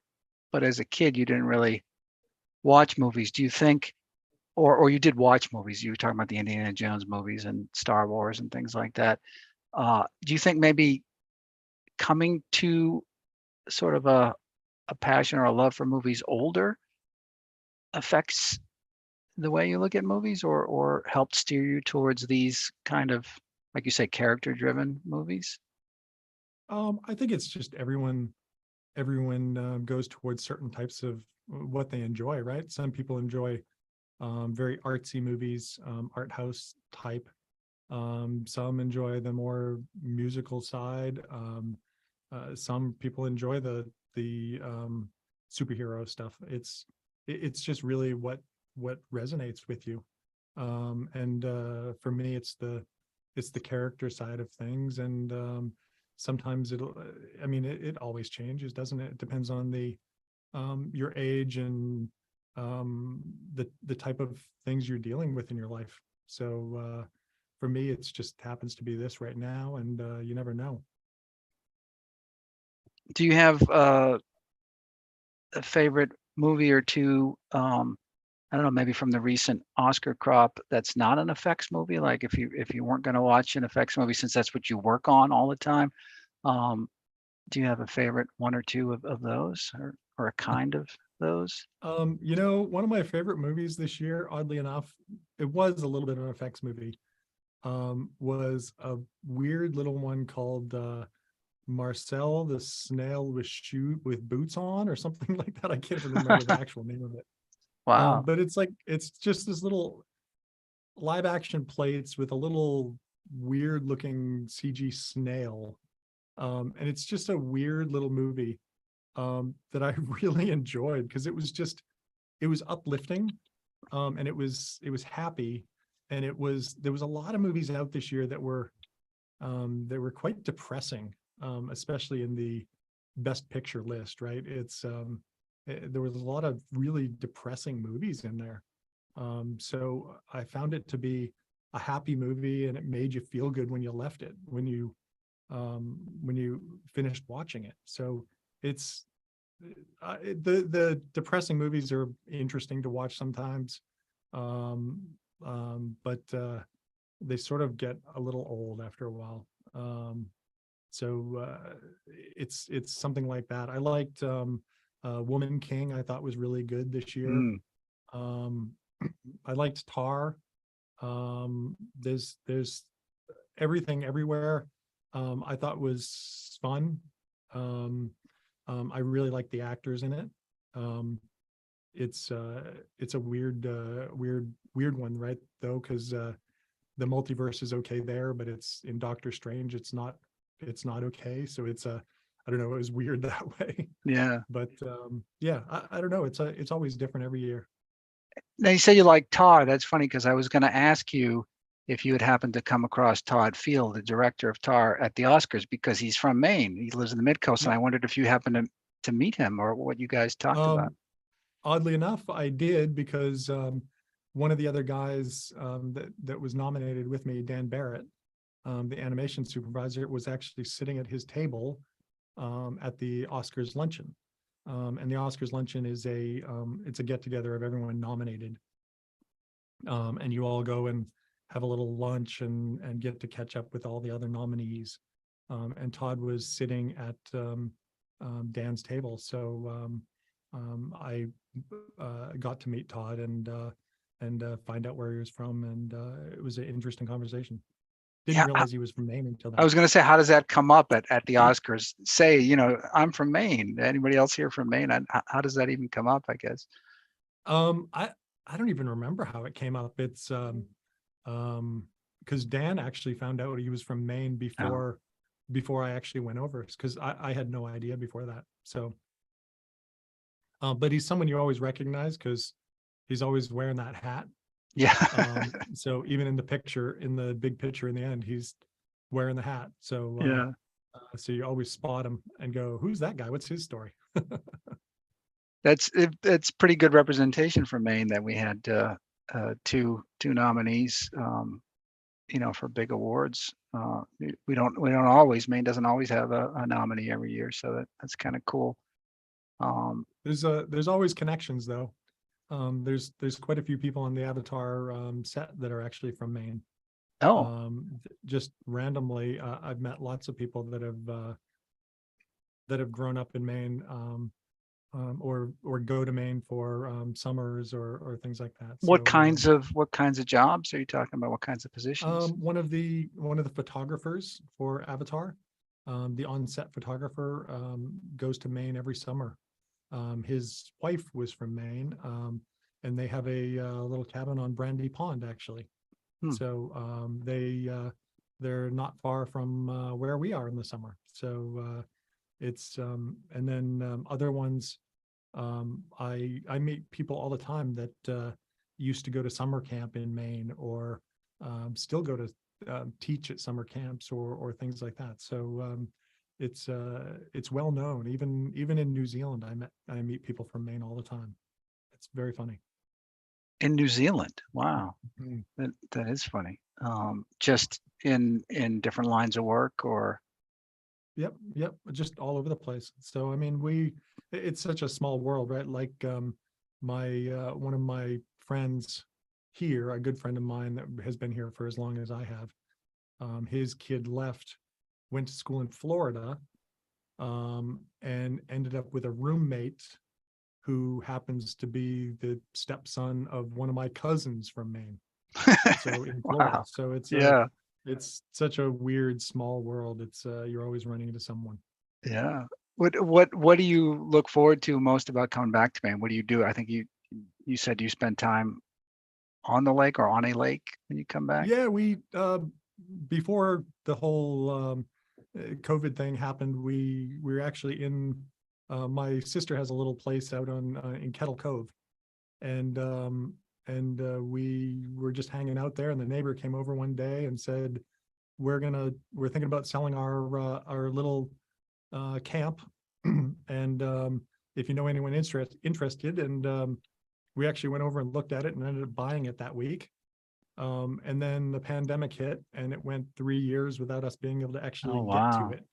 but as a kid, you didn't really watch movies. Do you think, or you did watch movies? You were talking about the Indiana Jones movies and Star Wars and things like that. Do you think maybe coming to sort of a passion or a love for movies older affects the way you look at movies, or helped steer you towards these kind of, like you say, character-driven movies? I think it's just everyone goes towards certain types of what they enjoy, right? Some people enjoy very artsy movies, art house type. Some enjoy the more musical side. Some people enjoy the superhero stuff. It's just really what resonates with you. And for me, it's the character side of things. And sometimes it always changes, doesn't it? It depends on your age and the type of things you're dealing with in your life. So for me, it's just happens to be this right now, and you never know. Do you have a favorite movie or two? I don't know, maybe from the recent Oscar crop that's not an effects movie. Like if you weren't going to watch an effects movie, since that's what you work on all the time, do you have a favorite one or two of those, or a kind of those? One of my favorite movies this year, oddly enough, it was a little bit of an effects movie. Was a weird little one called Marcel the Snail with Boots On, or something like that. I can't even remember the actual name of it. Wow. But it's just this little live action plates with a little weird looking CG snail. And it's just a weird little movie that I really enjoyed, because it was uplifting, and it was happy, and there was a lot of movies out this year that were quite depressing, especially in the best picture list, right? There was a lot of really depressing movies in there. So I found it to be a happy movie, and it made you feel good when you left it, when you finished watching it. So it's the depressing movies are interesting to watch sometimes. But they sort of get a little old after a while. So it's something like that. I liked Woman King. I thought was really good this year. Mm. I liked Tar. There's Everything Everywhere. I thought was fun. I really like the actors in it. It's a weird one, right? Though, because the multiverse is okay there, but it's in Doctor Strange. It's not okay. So I don't know. It was weird that way. Yeah. But yeah, I don't know. It's always different every year. Now you say you like Tar. That's funny because I was going to ask you if you had happened to come across Todd Field, the director of Tar, at the Oscars, because he's from Maine. He lives in the Mid-Coast, and I wondered if you happened to meet him or what you guys talked about. Oddly enough, I did, because one of the other guys that was nominated with me, Dan Barrett, the animation supervisor, was actually sitting at his table at the Oscars luncheon. And the Oscars luncheon is it's a get together of everyone nominated. And you all go and have a little lunch and get to catch up with all the other nominees. And Todd was sitting at Dan's table. So I got to meet Todd and find out where he was from. And it was an interesting conversation. Didn't realize he was from Maine until that. I was going to say, how does that come up at the Oscars? Say, I'm from Maine. Anybody else here from Maine? How does that even come up, I guess? I don't even remember how it came up. It's because Dan actually found out he was from Maine before I actually went over, because I had no idea before that. So but he's someone you always recognize because he's always wearing that hat. Yeah. So even in the big picture in the end, he's wearing the hat. So yeah. So you always spot him and go, who's that guy? What's his story? That's pretty good representation for Maine that we had two nominees, for big awards. Maine doesn't always have a nominee every year, so that's kind of cool. There's always connections though. There's quite a few people on the Avatar set that are actually from Maine. Just randomly, I've met lots of people that have grown up in Maine, or go to Maine for summers or things like that. What kinds of jobs are you talking about? What kinds of positions? One of the photographers for Avatar, the on-set photographer, goes to Maine every summer. His wife was from Maine, and they have a little cabin on Brandy Pond, actually. So they're not far from where we are in the summer. So it's and then other ones, I meet people all the time that used to go to summer camp in Maine, or still go to teach at summer camps or things like that. So it's well known. Even in New Zealand, I meet people from Maine all the time. It's very funny. In New Zealand, wow, that is funny. Just in different lines of work, or Yep, just all over the place. So I mean, it's such a small world, right? Like one of my friends here, a good friend of mine that has been here for as long as I have, his kid went to school in Florida, and ended up with a roommate who happens to be the stepson of one of my cousins from Maine. So in Florida. Wow. So it's it's such a weird small world. It's you're always running into someone. Yeah. What do you look forward to most about coming back to Maine? What do you do? I think you said you spend time on the lake or on a lake when you come back. Yeah, we before the whole COVID thing happened, we were actually in my sister has a little place out in Kettle Cove, and we were just hanging out there, and the neighbor came over one day and said, we're thinking about selling our little camp, and if you know anyone interested, and we actually went over and looked at it and ended up buying it that week. And then the pandemic hit, and it went 3 years without us being able to actually get to it.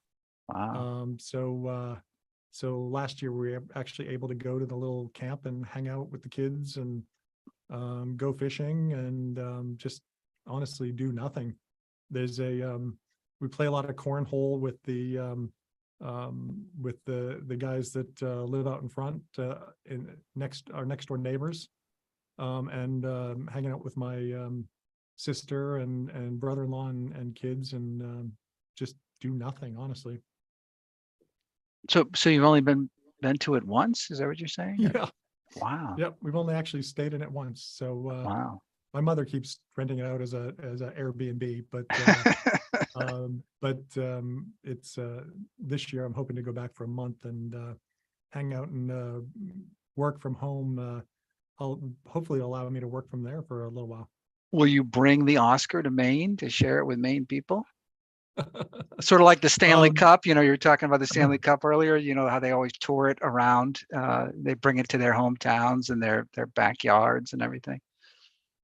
Wow. So last year we were actually able to go to the little camp and hang out with the kids and go fishing and just honestly do nothing. There's we play a lot of cornhole with the guys that live out in front, our next door neighbors, and hanging out with my sister and brother-in-law and kids, and just do nothing, honestly. So you've only been to it once? Is that what you're saying? Yeah. Wow. Yep. We've only actually stayed in it once. So Wow. my mother keeps renting it out as a Airbnb, but it's this year I'm hoping to go back for a month and hang out and work from home. I'll hopefully allow me to work from there for a little while. Will you bring the Oscar to Maine to share it with Maine people? Sort of like the Stanley Cup, you were talking about the Stanley Cup earlier, how they always tour it around. They bring it to their hometowns and their backyards and everything.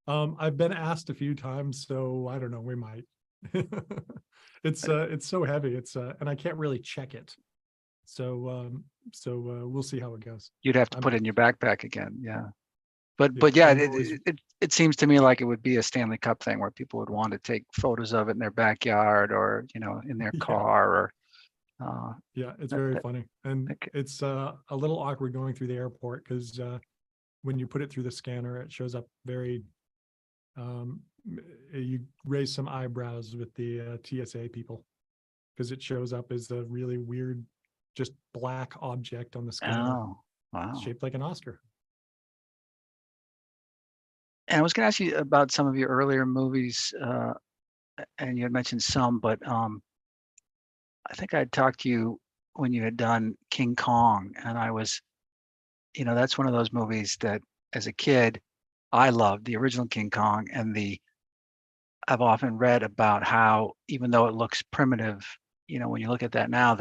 I've been asked a few times, so I don't know, we might. It's so heavy. And I can't really check it. So we'll see how it goes. You'd have to put it in your backpack again. Yeah. But yeah, it seems to me like it would be a Stanley Cup thing where people would want to take photos of it in their backyard or, in their car or. Yeah, it's very funny. And it's a little awkward going through the airport because when you put it through the scanner, it shows up very, you raise some eyebrows with the TSA people because it shows up as a really weird, just black object on the scanner. Oh, wow. Shaped like an Oscar. And I was going to ask you about some of your earlier movies, and you had mentioned some, but I think I had talked to you when you had done King Kong, and I was, that's one of those movies that as a kid, I loved the original King Kong, and I've often read about how, even though it looks primitive, when you look at that now,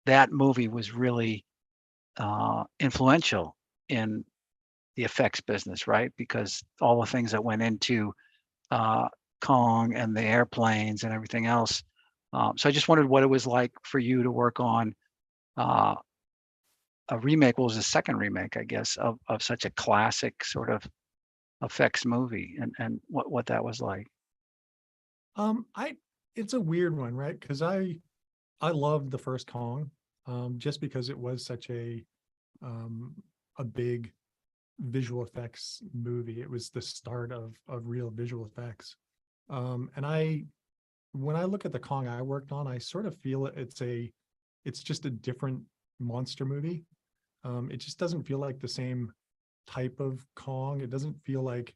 that movie was really influential in the effects business, right? Because all the things that went into Kong and the airplanes and everything else. So I just wondered what it was like for you to work on a remake. What was the second remake, I guess, of such a classic sort of effects movie, and what that was like. It's a weird one, right? Because I loved the first Kong, just because it was such a big visual effects movie. It was the start of real visual effects. And when I look at the Kong I worked on, I sort of feel it's just a different monster movie. It just doesn't feel like the same type of Kong. It doesn't feel like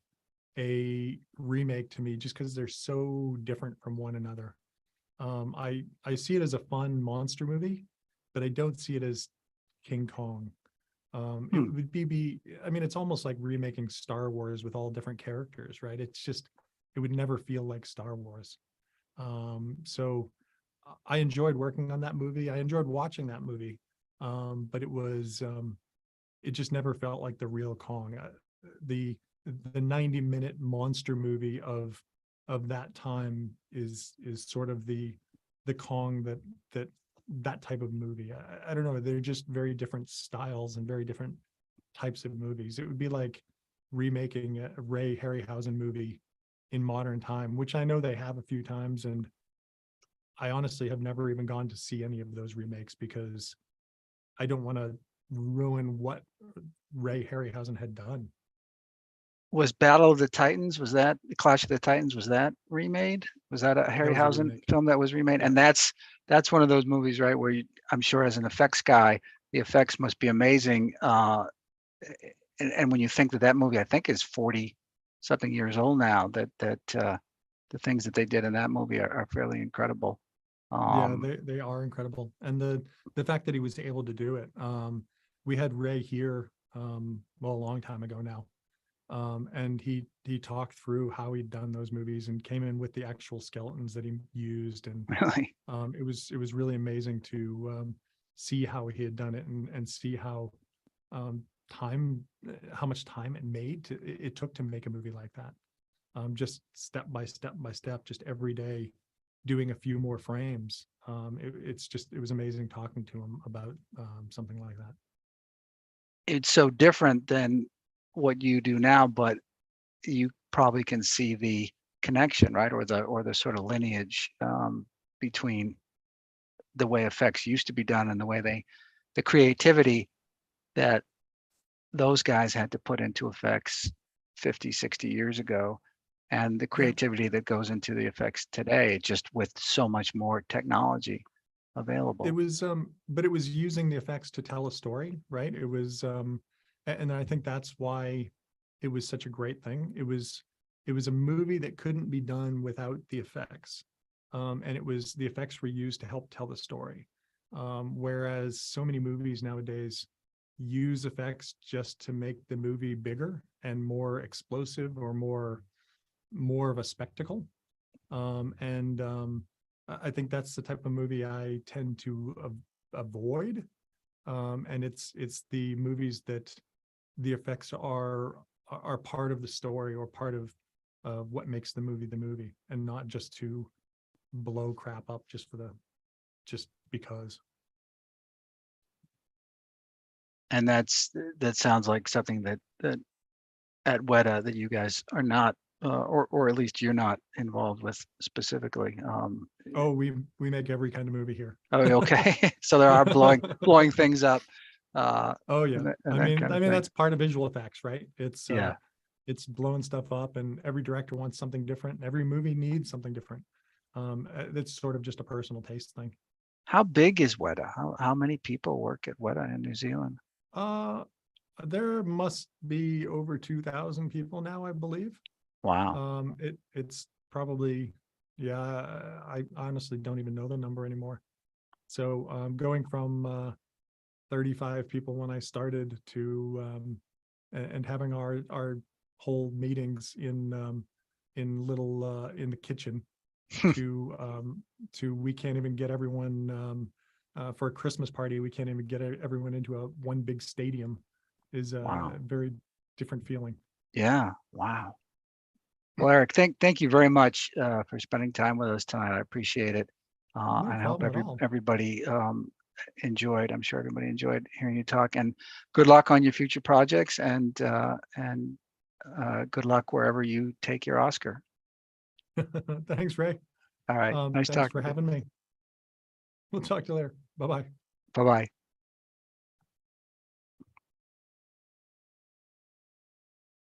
a remake to me just because they're so different from one another. I see it as a fun monster movie, but I don't see it as King Kong. It would be, I mean, it's almost like remaking Star Wars with all different characters, right? It would never feel like Star Wars. So I enjoyed working on that movie. I enjoyed watching that movie. But it just never felt like the real Kong. The 90-minute monster movie of that time is sort of the Kong that type of movie. I don't know. They're just very different styles and very different types of movies. It would be like remaking a Ray Harryhausen movie in modern time, which I know they have a few times. And I honestly have never even gone to see any of those remakes because I don't want to ruin what Ray Harryhausen had done. Was Battle of the Titans, was that Clash of the Titans, was that remade? Was that a Harryhausen film that was remade? And that's one of those movies, right, where I'm sure as an effects guy, the effects must be amazing. And when you think that movie, I think is 40 something years old now, that the things that they did in that movie are fairly incredible. Yeah, they are incredible. And the fact that he was able to do it. We had Ray here, a long time ago now. And he talked through how he'd done those movies and came in with the actual skeletons that he used. And really, it was really amazing to see how he had done it and see how much time it took to make a movie like that. Just step by step, just every day doing a few more frames. It was amazing talking to him about something like that. It's so different than what you do now, but you probably can see the connection, right? Or the sort of lineage, between the way effects used to be done and the way the creativity that those guys had to put into effects 50, 60 years ago, and the creativity that goes into the effects today, just with so much more technology available. It was, but it was using the effects to tell a story, right? It was, and I think that's why it was such a great thing. It was a movie that couldn't be done without the effects. And it was, the effects were used to help tell the story. Whereas so many movies nowadays use effects just to make the movie bigger and more explosive or more of a spectacle. I think that's the type of movie I tend to avoid. And it's the movies that the effects are part of the story or part of what makes the movie, and not just to blow crap up just because. And that sounds like something that at Weta that you guys are not, or at least you're not involved with specifically. Oh, we make every kind of movie here. Oh, okay. So there are blowing things up. Oh yeah. And I mean, kind of thing. that's part of visual effects, right? It's Yeah. It's blowing stuff up, and every director wants something different. And every movie needs something different. It's sort of just a personal taste thing. How big is Weta? How many people work at Weta in New Zealand? There must be over 2,000 people now, I believe. Wow. It's probably, yeah, I honestly don't even know the number anymore. So going from 35 people when I started to and having our whole meetings in little in the kitchen to we can't even get everyone for a Christmas party, we can't even get everyone into one big stadium is a Wow. very different feeling. Yeah. Wow. Well, Eric, thank you very much for spending time with us tonight. I appreciate it. No And I hope problem at all. everybody enjoyed. I'm sure everybody enjoyed hearing you talk. And good luck on your future projects, and good luck wherever you take your Oscar. Thanks, Ray. All right. Nice Thanks talking for to you. having me. We'll talk to you later. Bye-bye. Bye-bye.